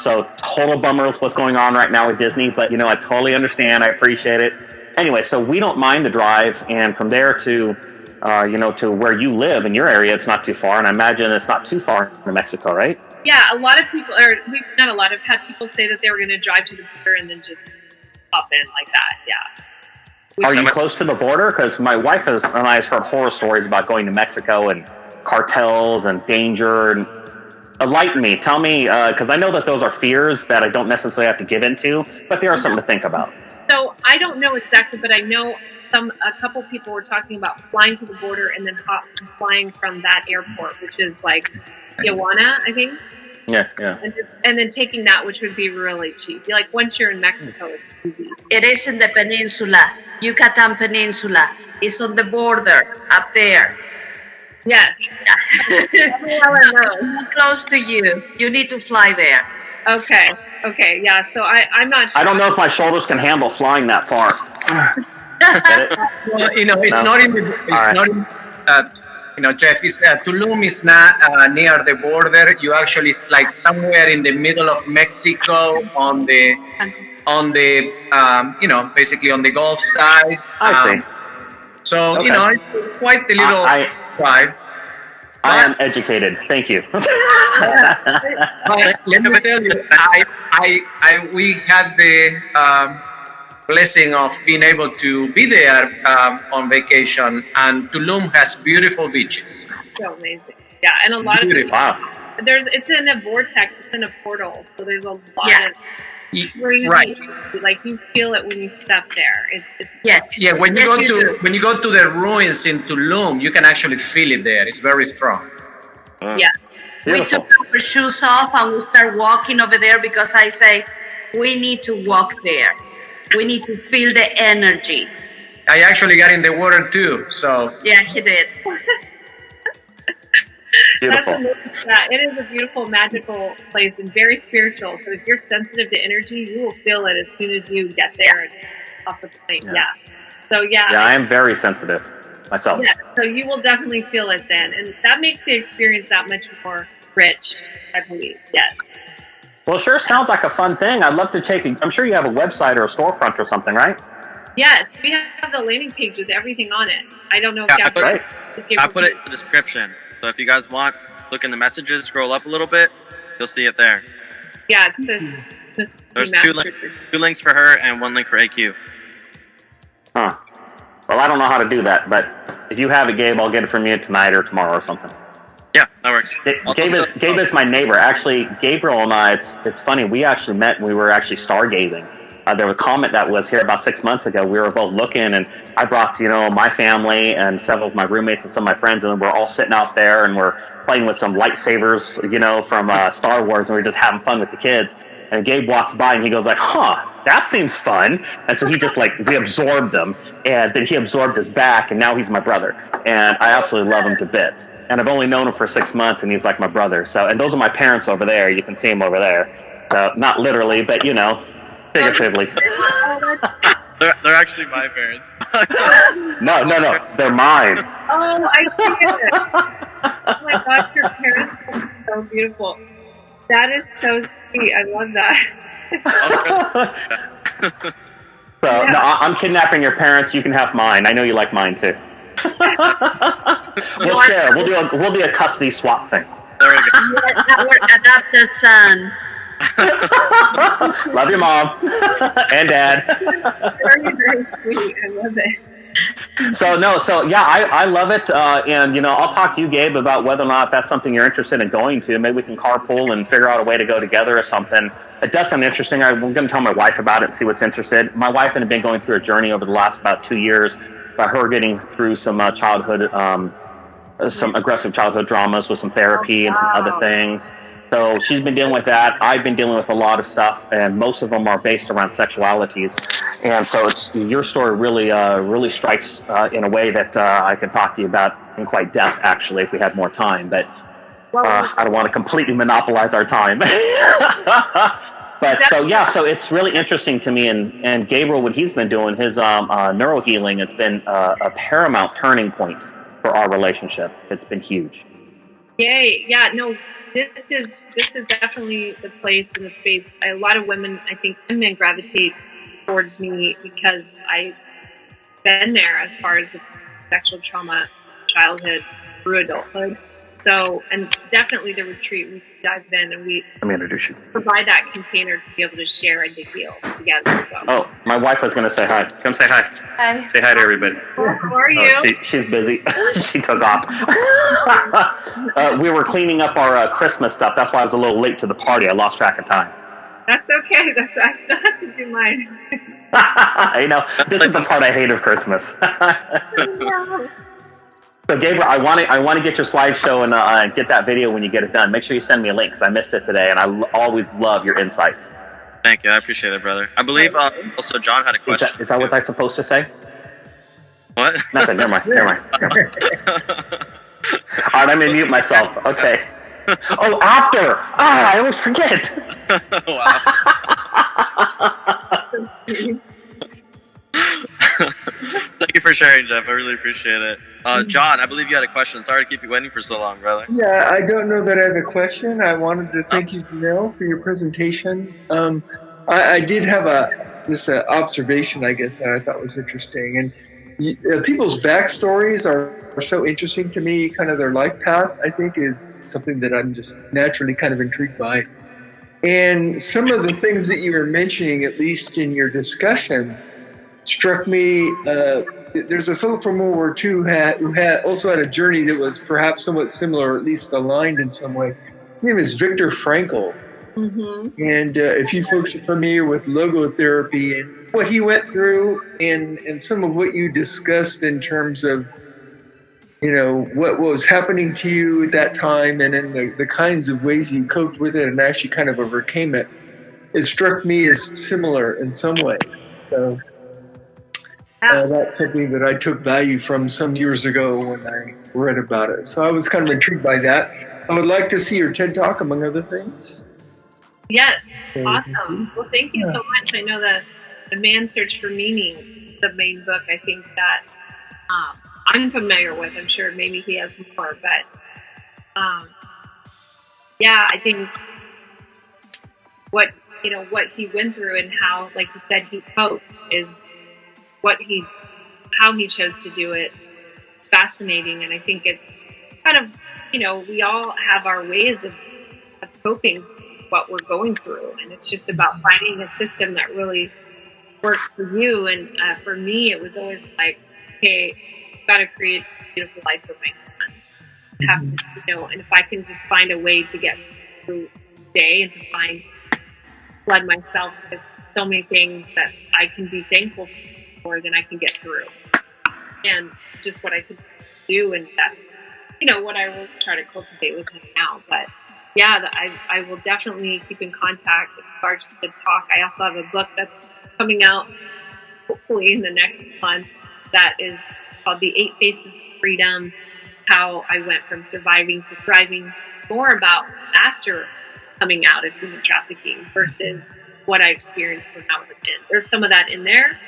So total bummer with what's going on right now with Disney, but I totally understand. I appreciate it. Anyway, so we don't mind the drive, and from there to to where you live in your area, it's not too far, and I imagine it's not too far from Mexico, right? Yeah, a lot of people I've had people say that they were going to drive to the border and then just pop in like that, yeah. Are you close to the border? Because my wife and I have heard horror stories about going to Mexico and cartels and danger. And enlighten me, tell me, because I know that those are fears that I don't necessarily have to give into, but they are something to think about. So I don't know exactly, but I know a couple people were talking about flying to the border and then flying from that airport, which is like Tijuana, I think. Yeah. And then taking that, which would be really cheap. Like once you're in Mexico, it's easy. It is in the peninsula, Yucatan Peninsula. It's on the border up there. Yes. Yeah. It's close to you. You need to fly there. Okay. Yeah. So I'm not sure. I don't know if my shoulders can handle flying that far. Well, it's not in Jeff, Tulum is not near the border. You actually, it's like somewhere in the middle of Mexico on the basically on the Gulf side. I see. So, okay. It's quite a little drive. I am educated. Thank you. But let me tell you, we had the blessing of being able to be there on vacation, and Tulum has beautiful beaches. So amazing. Yeah, and a lot of it's in a vortex, it's in a portal, so there's a lot of right. Like you feel it when you step there. It's yes. Yeah, when you go to the ruins in Tulum, you can actually feel it there. It's very strong. Yeah. We took our shoes off and we start walking over there because I say we need to walk there. We need to feel the energy. I actually got in the water too, so. Yeah, he did. Beautiful. It is a beautiful, magical place and very spiritual. So if you're sensitive to energy, you will feel it as soon as you get there and off the plane. Yeah. So Yeah, I am very sensitive. myself. Yeah, so you will definitely feel it then. And that makes the experience that much more rich, I believe. Yes. Well, it sure sounds like a fun thing. I'd love to take it. I'm sure you have a website or a storefront or something, right? Yes, we have the landing page with everything on it. I don't know if Yeah, you have Right. I put it in the description. So if you guys want, look in the messages, scroll up a little bit, you'll see it there. Yeah, it says There's two links for her and one link for AQ. Huh. Well, I don't know how to do that, but if you have it, Gabe, I'll get it from you tonight or tomorrow or something. Yeah, that works. Gabe is my neighbor. Actually, Gabriel and I, it's funny, we actually met when we were actually stargazing. There was a comet that was here about 6 months ago. We were both looking, and I brought, my family and several of my roommates and some of my friends, and we're all sitting out there, and we're playing with some lightsabers, from Star Wars, and we're just having fun with the kids. And Gabe walks by, and he goes like, that seems fun. And so he just we absorbed him, and then he absorbed us back, and now he's my brother. And I absolutely love him to bits. And I've only known him for 6 months, and he's like my brother. So, and those are my parents over there. You can see them over there. So, not literally, but, figuratively. They're actually my parents. No, they're mine. Oh, I see it. Oh my gosh, your parents look so beautiful. That is so sweet. I love that. So, no, I'm kidnapping your parents. You can have mine. I know you like mine too. We'll share. We'll do a custody swap thing. There we go. Our adopted son. Love your mom and dad. Very, very sweet. I love it. So yeah, I love it, and I'll talk to you, Gabe, about whether or not that's something you're interested in going to. Maybe we can carpool and figure out a way to go together or something. It does sound interesting. I'm going to tell my wife about it and see what's interested. My wife had been going through a journey over the last about 2 years about her getting through some childhood, some aggressive childhood dramas with some therapy and some other things. So she's been dealing with that. I've been dealing with a lot of stuff, and most of them are based around sexualities. And so your story really strikes in a way that I could talk to you about in quite depth, actually, if we had more time. But I don't want to completely monopolize our time. But so it's really interesting to me. And Gabriel, what he's been doing, his neurohealing has been a paramount turning point for our relationship. It's been huge. Yay. Yeah, no. This is definitely the place and the space. A lot of women, I think women gravitate towards me because I've been there as far as the sexual trauma, childhood through adulthood. So, and definitely the retreat, we dive in and Let me introduce you. provide that container to be able to share and to heal together. So. Oh, my wife was going to say hi. Come say hi. Hi. Say hi to everybody. How are you? She's busy. She took off. We were cleaning up our Christmas stuff. That's why I was a little late to the party. I lost track of time. That's okay. I still have to do mine. This is the part I hate of Christmas. So, Gabriel, I want to get your slideshow and get that video when you get it done. Make sure you send me a link because I missed it today, and I always love your insights. Thank you. I appreciate it, brother. I believe also John had a question. Is that what I'm supposed to say? What? Nothing. Never mind. All right, I'm going to mute myself. Okay. Oh, after. I always forget. Wow. Thank you for sharing, Jeff. I really appreciate it. John, I believe you had a question. Sorry to keep you waiting for so long, brother. Yeah, I don't know that I have a question. I wanted to thank you, Janelle, for your presentation. I did have this observation, I guess, that I thought was interesting. And people's backstories are so interesting to me. Kind of their life path, I think, is something that I'm just naturally kind of intrigued by. And some of the things that you were mentioning, at least in your discussion, struck me. There's a fellow from World War II who also had a journey that was perhaps somewhat similar, or at least aligned in some way. His name is Viktor Frankl. Mm-hmm. And if you folks are familiar with logotherapy and what he went through and some of what you discussed in terms of, what was happening to you at that time and then the kinds of ways you coped with it and actually kind of overcame it, it struck me as similar in some ways. So that's something that I took value from some years ago when I read about it. So I was kind of intrigued by that. I would like to see your TED Talk, among other things. Yes, awesome. Well, thank you so much. I know the Man's Search for Meaning, the main book. I think that I'm familiar with. I'm sure maybe he has more, but yeah, I think what he went through and how, like you said, he copes is how he chose to do it. It's fascinating, and I think it's kind of, we all have our ways of coping with what we're going through, and it's just about finding a system that really works for you. And for me, it was always like, okay, I've got to create a beautiful life for my son. Have to, and if I can just find a way to get through the day and to flood myself with so many things that I can be thankful for, then I can get through. And just what I can do, and that's, what I will try to cultivate with him now. But yeah, I will definitely keep in contact as far as the talk. I also have a book that's coming out hopefully in the next month that is called The 8 Faces of Freedom, how I went from surviving to thriving, more about after coming out of human trafficking versus what I experienced when I was in. There's some of that in there.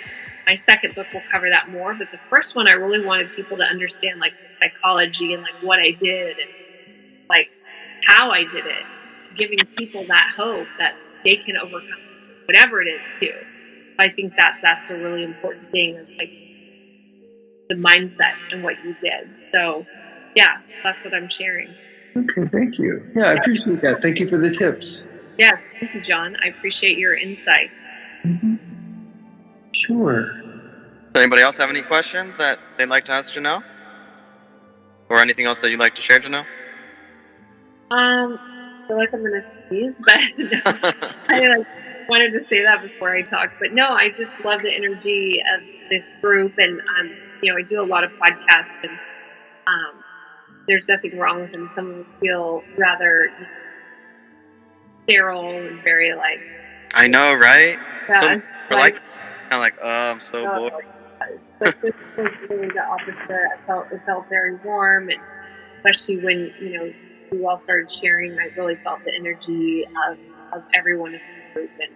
My second book will cover that more, but the first one I really wanted people to understand, like, psychology and like what I did and like how I did it. It's giving people that hope that they can overcome whatever it is too. I think that's a really important thing, is like the mindset and what you did. So yeah, that's what I'm sharing. Okay, thank you. Yeah, I appreciate that. Thank you for the tips. Yeah, thank you, John. I appreciate your insight. Sure. Does anybody else have any questions that they'd like to ask Janelle? Or anything else that you'd like to share, Janelle? I feel like I'm gonna sneeze, but no, I wanted to say that before I talked. But no, I just love the energy of this group, and I do a lot of podcasts, and there's nothing wrong with them. Some of them feel rather sterile and very like. I know, right? Yeah, so we're like kind of like, oh, I'm so bored. But this was really the opposite. It felt very warm, and especially when we all started sharing, I really felt the energy of everyone in the group, and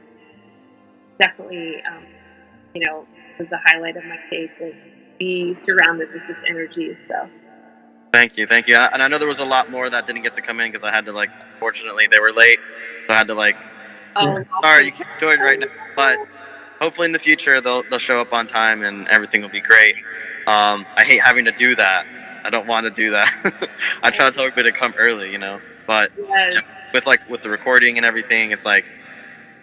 definitely, was a highlight of my day to be surrounded with this energy. So. Thank you. And I know there was a lot more that didn't get to come in because I had to, unfortunately they were late, so I had to sorry, you can't join right now, but hopefully in the future they'll show up on time and everything will be great. I hate having to do that. I don't want to do that. I try to tell everybody to come early, but with the recording and everything, it's like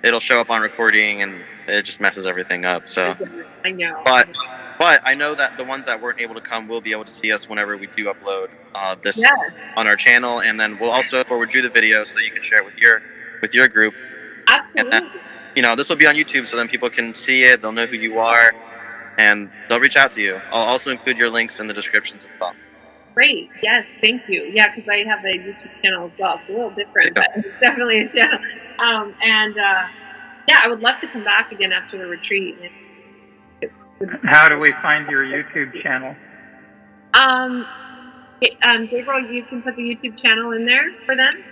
it'll show up on recording and it just messes everything up. So I know. But I know that the ones that weren't able to come will be able to see us whenever we do upload this on our channel, and then we'll also forward you the video so you can share it with your group. Absolutely. And this will be on YouTube, so then people can see it. They'll know who you are, and they'll reach out to you. I'll also include your links in the descriptions as well. Great. Yes, thank you. Yeah, because I have a YouTube channel as well. It's a little different, but it's definitely a channel. I would love to come back again after the retreat. How do we find your YouTube channel? Gabriel, you can put the YouTube channel in there for them?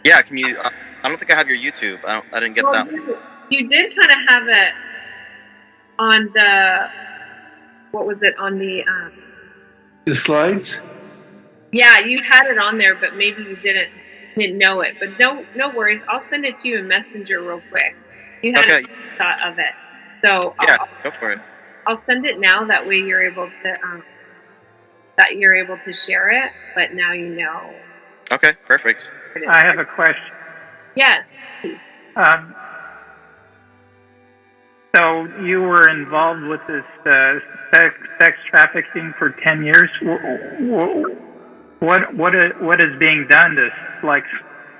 Yeah, can you? I don't think I have your YouTube. I didn't get that. You did kind of have it on the, what was it, on the slides? Yeah, you had it on there, but maybe you didn't know it. But no worries. I'll send it to you in Messenger real quick. You had a thought of it. So yeah, go for it. I'll send it now. That way you're able to share it. But now you know. Okay, perfect. I have a question. Yes, please. So you were involved with this sex trafficking for 10 years. What is being done to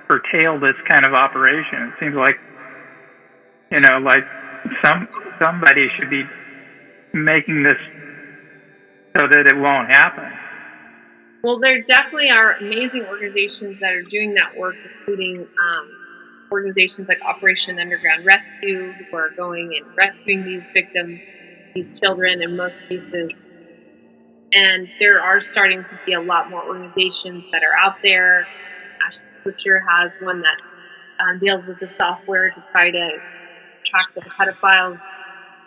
curtail this kind of operation? It seems like somebody should be making this so that it won't happen. Well, there definitely are amazing organizations that are doing that work, including organizations like Operation Underground Rescue, who are going and rescuing these victims, these children in most cases. And there are starting to be a lot more organizations that are out there. Ashton Kutcher has one that deals with the software to try to track the pedophiles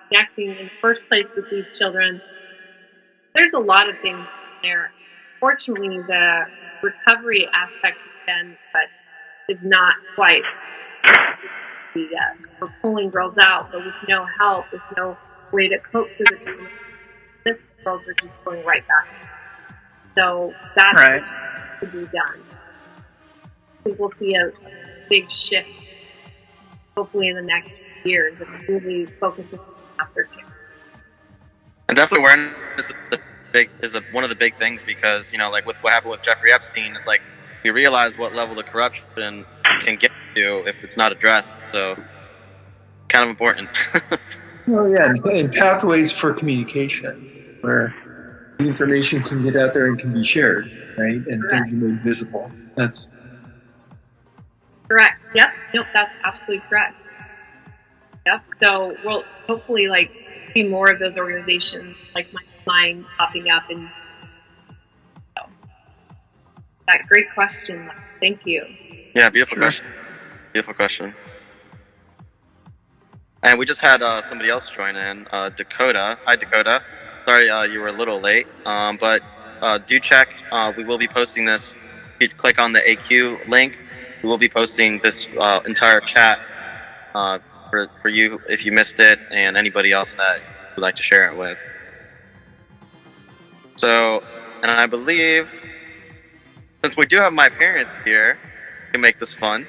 connecting in the first place with these children. There's a lot of things there. Fortunately, the recovery aspect has been, but is not quite yet. We're pulling girls out, but with no help, with no way to cope through the trauma, this girls are just going right back. So that's Right. what to be done. I think we'll see a big shift, hopefully in the next few years, and really focusing on aftercare. And definitely awareness is one of the big things, because, you know, like with what happened with Jeffrey Epstein, it's like we realize what level of corruption can get to if it's not addressed. So kind of important. Oh yeah, and pathways for communication where the information can get out there and can be shared, right? And things are made visible. That's correct. Yep. Nope, that's absolutely correct. Yep. So we'll hopefully see more of those organizations like mine popping up. And so, that great question. Thank you. Yeah, beautiful question. Beautiful question. And we just had somebody else join in, Dakota. Hi, Dakota. Sorry you were a little late, but do check. We will be posting this. You click on the AQ link. We will be posting this entire chat for you if you missed it, and anybody else that would like to share it with. So, and I believe, since we do have my parents here to make this fun,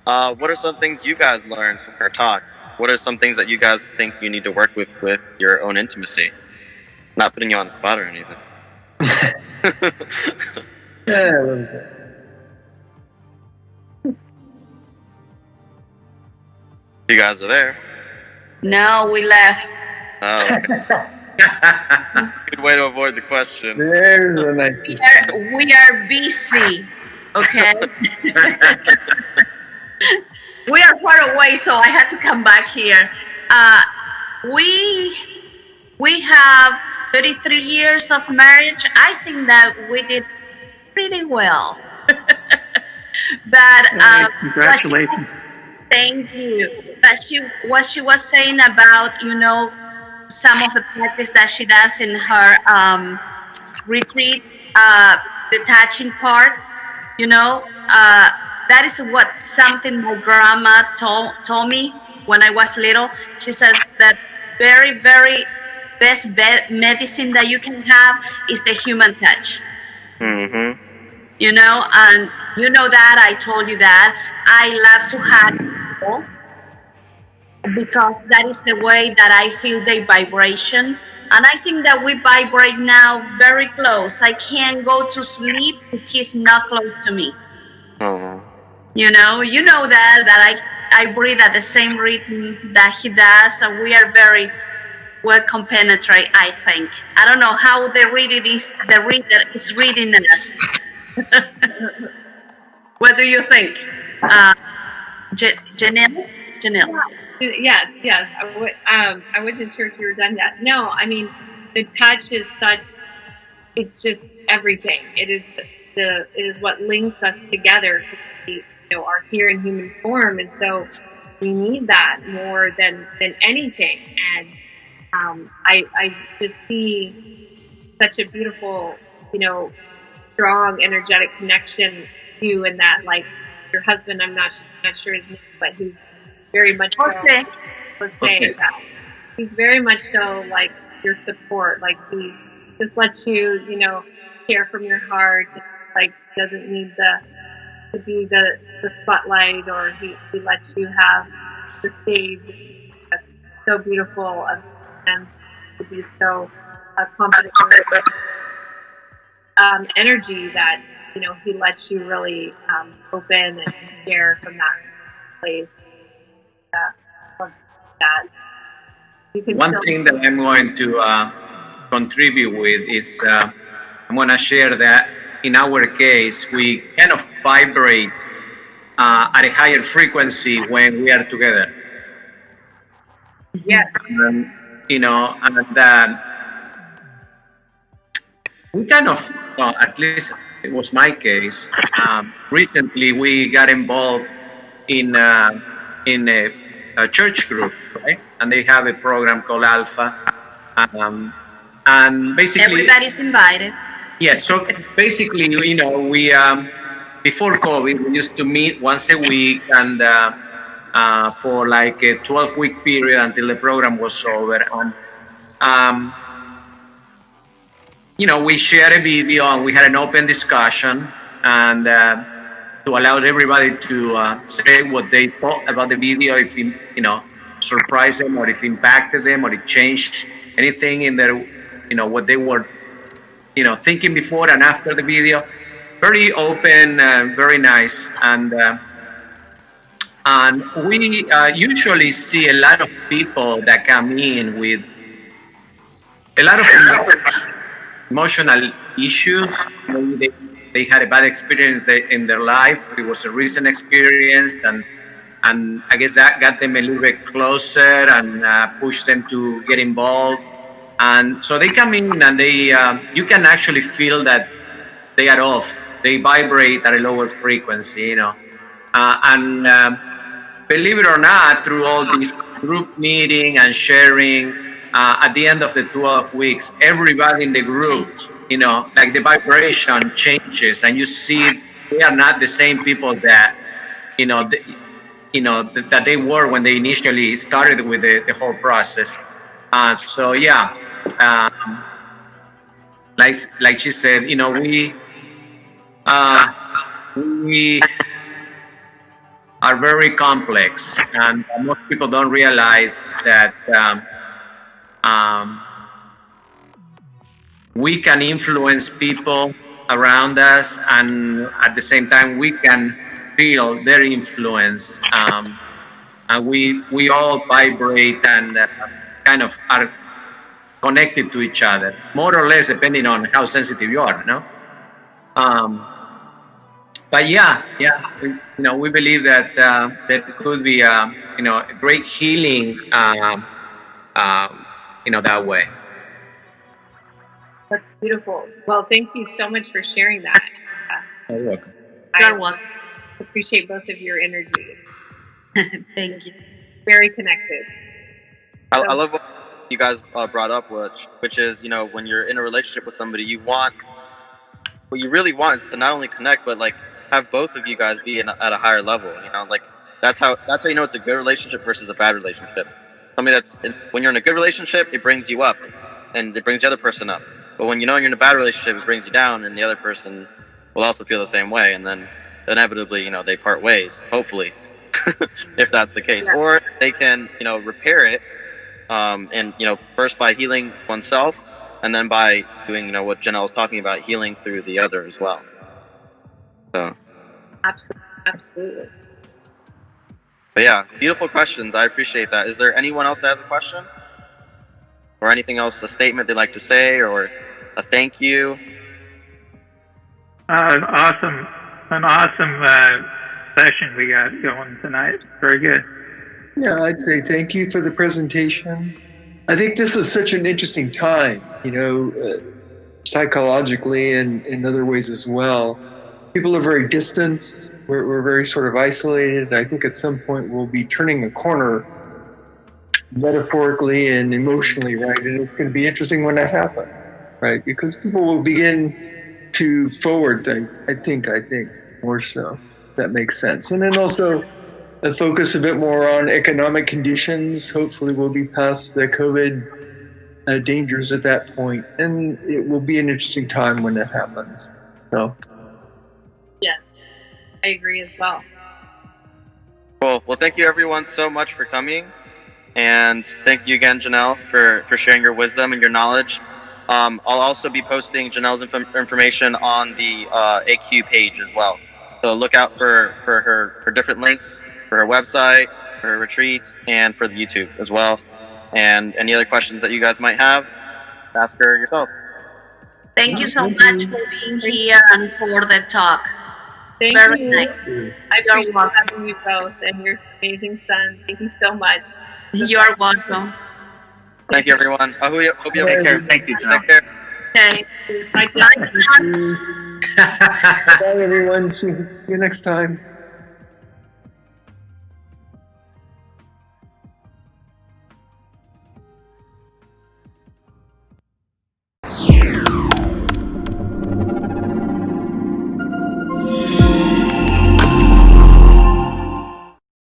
what are some things you guys learned from her talk? What are some things that you guys think you need to work with your own intimacy? Not putting you on the spot or anything. yeah, a little bit. You guys are there. No, we left. Oh, okay. Good way to avoid the question. There's a nice. We are busy, okay? We are far away, so I had to come back here. We have 33 years of marriage. I think that we did pretty well. But congratulations. Thank you. But what she was saying about, you know, some of the practice that she does in her retreat, detaching part, you know, that is what something my grandma told me when I was little. She said that very, very best medicine that you can have is the human touch. Mm-hmm. You know, and you know that I told you that I love to hug people because that is the way that I feel their vibration. And I think that we vibrate now very close. I can't go to sleep if he's not close to me. Oh. You know that I breathe at the same rhythm that he does, and we are very well compenetrate, I think. I don't know how the reader is reading us. What do you think? Janelle? Yes. I wasn't sure if you were done yet. No, I mean, the touch is it's just everything. It is what links us together. We, are here in human form, and so we need that more than anything. And I just see such a beautiful, strong, energetic connection to you, and that, like, your husband, I'm not sure his name, but he's very much Jose. That. He's very much so like your support. Like, he just lets you, share from your heart. Like, doesn't need to be the spotlight, or he lets you have the stage. That's so beautiful of him to be so confident. Energy that he lets you really open and share from that place. One thing that I'm going to contribute with is I'm going to share that in our case, we kind of vibrate at a higher frequency when we are together. Yes. And we kind of, well, at least it was my case. Recently, we got involved in a church group, right? And they have a program called Alpha, and basically everybody's invited. Yeah, so basically, we before COVID, we used to meet once a week, and for like a 12-week period until the program was over. And um, we shared a video and we had an open discussion, and to allow everybody to say what they thought about the video, if it, surprised them, or if it impacted them, or it changed anything in their, what they were, thinking before and after the video. Very open, very nice, and we usually see a lot of people that come in with a lot of emotional issues. Maybe they had a bad experience in their life. It was a recent experience, and I guess that got them a little bit closer and pushed them to get involved. And so they come in, and they you can actually feel that they are off. They vibrate at a lower frequency, and believe it or not, through all this group meeting and sharing, at the end of the 12 weeks, everybody in the group, like the vibration changes, and you see they are not the same people that, that they were when they initially started with the whole process. So yeah, like she said, we are very complex, and most people don't realize that we can influence people around us, and at the same time we can feel their influence, and we all vibrate and kind of are connected to each other, more or less, depending on how sensitive you are, but yeah, we believe that there could be a great healing, that way. That's beautiful. Well, thank you so much for sharing that. You're welcome. You're welcome. I appreciate both of your energy. Thank you. Very connected. I love what you guys brought up, which is, when you're in a relationship with somebody, what you really want is to not only connect, but like have both of you guys be at a higher level. Like that's how you know it's a good relationship versus a bad relationship. When you're in a good relationship, it brings you up, and it brings the other person up. But when you're in a bad relationship, it brings you down, and the other person will also feel the same way, and then inevitably, they part ways. Hopefully, if that's the case, or they can, repair it, and first by healing oneself, and then by doing, what Janelle was talking about, healing through the other as well. So, absolutely. But yeah, beautiful questions. I appreciate that. Is there anyone else that has a question? Or anything else, a statement they'd like to say, or a thank you? An awesome session we got going tonight. Very good. Yeah, I'd say thank you for the presentation. I think this is such an interesting time, psychologically and in other ways as well. People are very distanced. We're very sort of isolated. I think at some point we'll be turning a corner metaphorically and emotionally, right? And it's going to be interesting when that happens, right? Because people will begin to forward think, I think more so. That makes sense. And then also focus a bit more on economic conditions. Hopefully we'll be past the COVID dangers at that point, and it will be an interesting time when that happens. So. Yes, I agree as well. Cool. Well, thank you everyone so much for coming. And thank you again, Janelle, for sharing your wisdom and your knowledge. I'll also be posting Janelle's information on the AQ page as well. So look out for her different links, for her website, for her retreats, and for the YouTube as well. And any other questions that you guys might have, ask her yourself. Thank you so much for being here and for the talk. Very you. Nice. I appreciate having you both and your amazing son. Thank you so much. You're welcome. Thank you, everyone. I hope you take care. Thank you, John. Take care. Okay. Bye, John. Bye, everyone. See you next time.